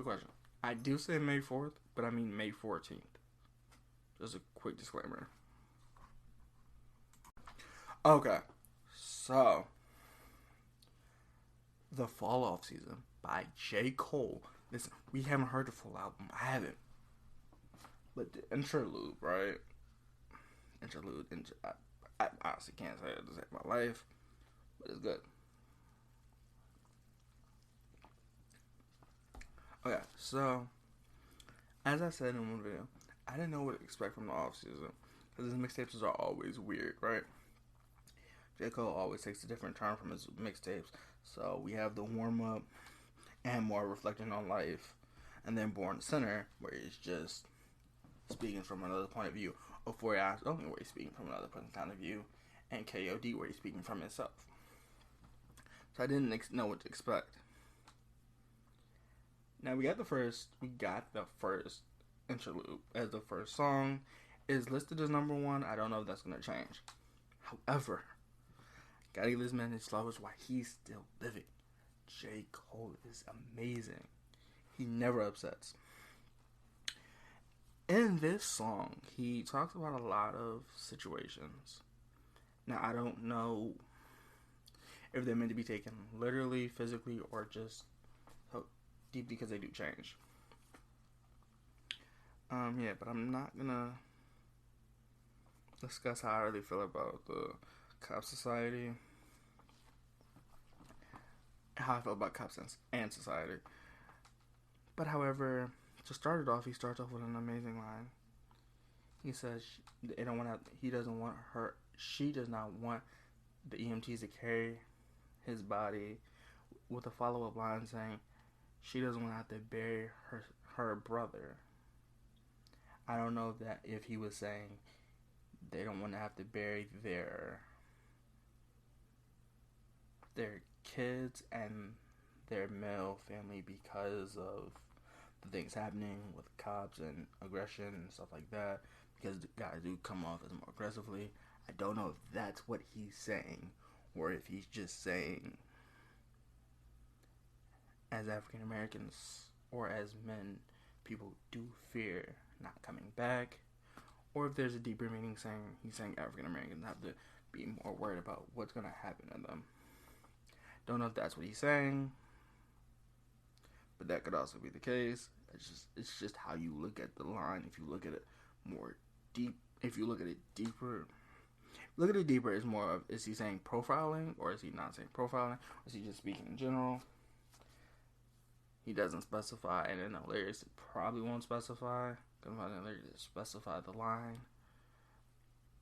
question. I do say May 4th, but I mean May 14th. Just a quick disclaimer. Okay, so The Fall Off Season by J. Cole. Listen, we haven't heard the full album. I haven't. But the interlude, right? I honestly can't say it to save my life, but it's good. Okay, so as I said in one video, I didn't know what to expect from the off season because his mixtapes are always weird, right? J. Cole always takes a different turn from his mixtapes. So we have the warm up and more reflecting on life, and then Born Center, where he's just speaking from another point of view, or 4 Hours Only, where he's speaking from another point of view, and KOD, where he's speaking from himself. So I didn't know what to expect. Now we got the first interlude as the first song. Is listed as number 1. I don't know if that's gonna change. However, gotta give this man his flowers while he's still living. J. Cole is amazing. He never upsets. In this song, he talks about a lot of situations. Now, I don't know if they're meant to be taken literally, physically, or just deep because they do change. Yeah, but I'm not gonna discuss how I really feel about the cop society. How I feel about cops and society. But however, to start it off, he starts off with an amazing line. He says she does not want the EMTs to carry his body, with a follow-up line saying she doesn't want to have to bury her brother. I don't know if he was saying they don't want to have to bury their kids and their male family because of the things happening with cops and aggression and stuff like that, because the guys do come off as more aggressively. I don't know if that's what he's saying, or if he's just saying as African Americans or as men, people do fear not coming back, or if there's a deeper meaning he's saying African Americans have to be more worried about what's going to happen to them. Don't know if that's what he's saying, but that could also be the case. It's just how you look at the line. If you look at it more deep, if you look at it deeper, it's more of, is he saying profiling, or is he not saying profiling, or is he just speaking in general? He doesn't specify, and in the lyrics it probably won't specify, because in the lyrics it specify the line,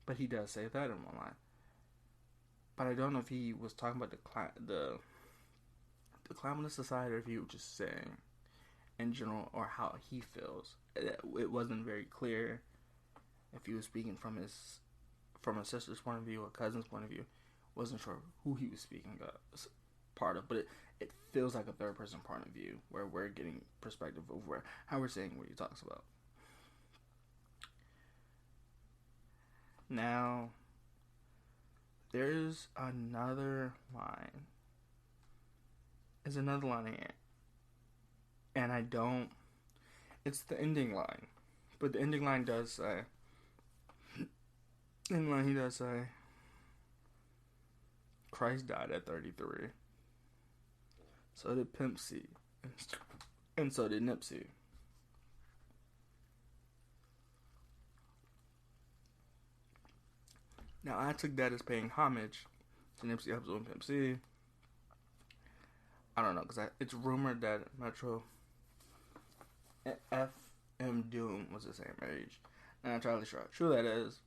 but he does say that in one line. But I don't know if he was talking about the climate of society, or if he was just saying in general, or how he feels. It wasn't very clear if he was speaking from a sister's point of view or cousin's point of view. Wasn't sure who he was speaking part of, but it feels like a third person point of view, where we're getting perspective of how we're saying what he talks about. Now, there's another line. There's another line here. And it's the ending line. But the ending line does say, he does say, Christ died at 33. So did Pimp C. And so did Nipsey. Now, I took that as paying homage to Nipsey Hussle and Pimp C. I don't know, because it's rumored that Metro and FM Doom was the same age. And I'm entirely sure how true that is.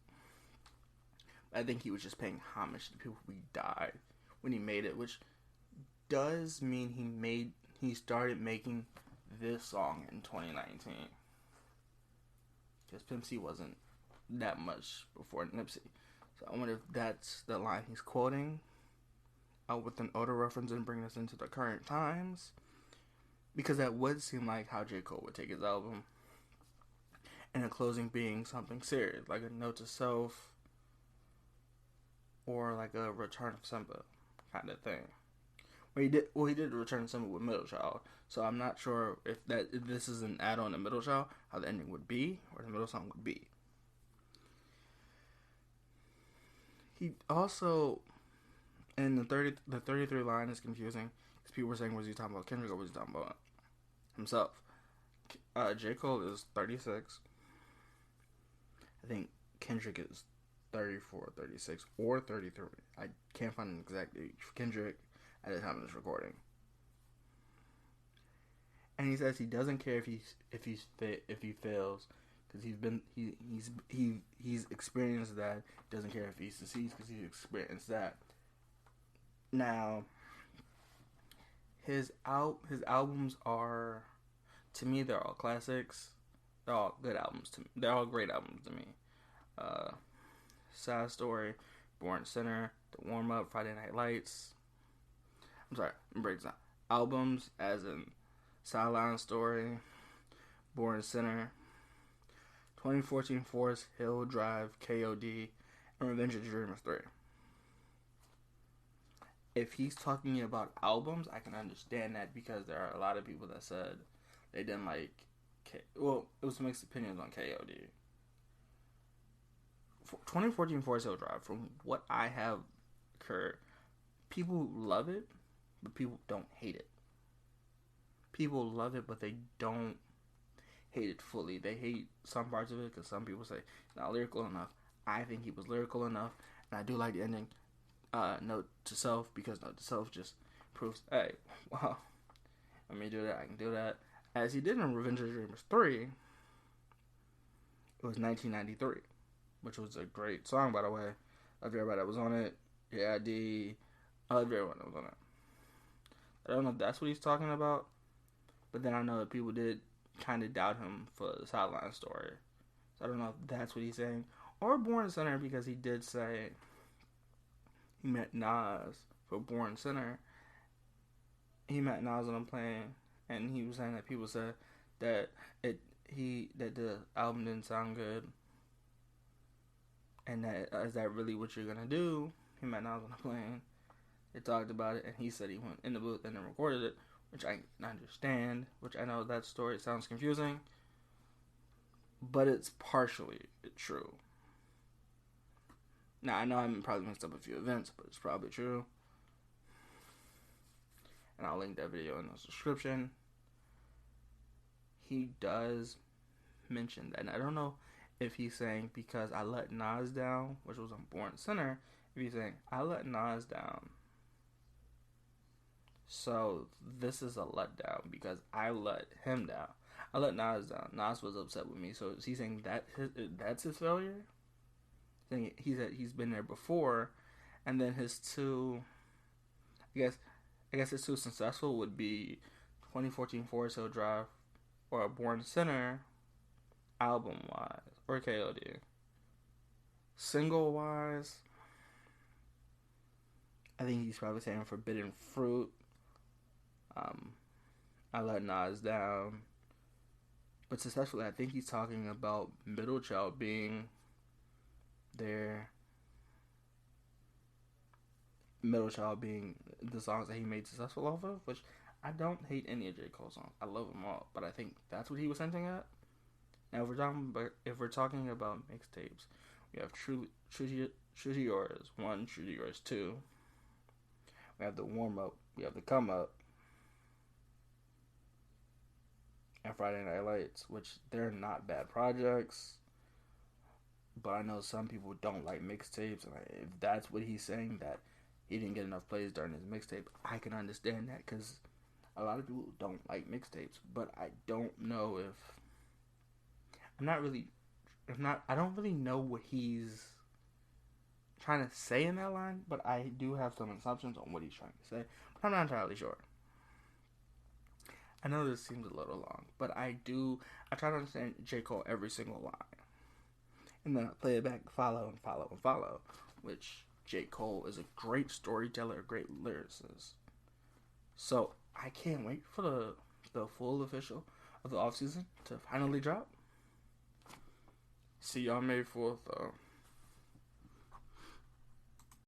I think he was just paying homage to the people who died when he made it, which does mean he started making this song in 2019. Because Pimp C wasn't that much before Nipsey. So I wonder if that's the line he's quoting, with an older reference and bring us into the current times. Because that would seem like how J. Cole would take his album. And the closing being something serious, like a note to self, or like a return of Simba kind of thing. He did. Well, he did return the symbol with Middle Child. So I'm not sure if this is an add-on to Middle Child, how the ending would be, or the middle song would be. He also, in the 33 line is confusing because people were saying, was he talking about Kendrick or was he talking about himself? J. Cole is 36. I think Kendrick is 34, 36, or 33. I can't find an exact age for Kendrick at the time of this recording. And he says he doesn't care if he fails because he's experienced that. He doesn't care if he succeeds because he's experienced that. Now, his albums are, to me, they're all classics. They're all good albums to me. They're all great albums to me. Sad Story, Born Sinner, The Warm Up, Friday Night Lights. I'm sorry, I'm breaking down. Albums as in Sideline Story, Born Sinner, 2014 Forest Hill Drive, KOD, and Revenge of the Dreamers 3. If he's talking about albums, I can understand that because there are a lot of people that said they didn't like. Well, it was mixed opinions on KOD. 2014 Forest Hill Drive, from what I have heard, people love it, but people don't hate it. People love it, but they don't hate it fully. They hate some parts of it because some people say it's not lyrical enough. I think he was lyrical enough, and I do like the ending. Note to self, because Note to Self just proves, hey, well, let me do that, I can do that. As he did in Revenge of the Dreamers 3, it was 1993, which was a great song, by the way. Loved everybody that was on it. Yeah, I loved everyone that was on it. I don't know if that's what he's talking about, but then I know that people did kind of doubt him for the Sideline Story. So I don't know if that's what he's saying. Or Born Sinner, because he did say he met Nas for Born Sinner. He met Nas on a plane, and he was saying that people said that that the album didn't sound good, and that is that really what you're gonna do? He met Nas on a plane. They talked about it, and he said he went in the booth and then recorded it, which I understand. Which I know that story sounds confusing, but it's partially true. Now, I know I probably mixed up a few events, but it's probably true. And I'll link that video in the description. He does mention that. And I don't know if he's saying because I let Nas down, which was on Born Sinner, if he's saying, I let Nas down, so this is a letdown because I let him down. I let Nas down. Nas was upset with me. So is he saying that's his failure? He said he's been there before, and then his two, I guess his two successful would be 2014 Forest Hill Drive or Born Sinner, album wise, or KOD. Single wise, I think he's probably saying Forbidden Fruit. I let Nas down, but successfully, I think he's talking about Middle Child being there. Middle Child being the songs that he made successful off of, which I don't hate any of J. Cole's songs. I love them all, but I think that's what he was hinting at. Now, if we're talking about mixtapes, we have True to Yours 1, True to Yours 2. We have the Warm Up. We have the Come Up. And Friday Night Lights, which they're not bad projects. But I know some people don't like mixtapes, and if that's what he's saying, that he didn't get enough plays during his mixtape, I can understand that, because a lot of people don't like mixtapes. But I don't know if I don't really know what he's trying to say in that line, but I do have some assumptions on what he's trying to say, but I'm not entirely sure. I know this seems a little long, but I try to understand J. Cole every single line. And then I play it back, follow, which J. Cole is a great storyteller, a great lyricist. So I can't wait for the full official of the offseason to finally drop. See y'all May 4th, though.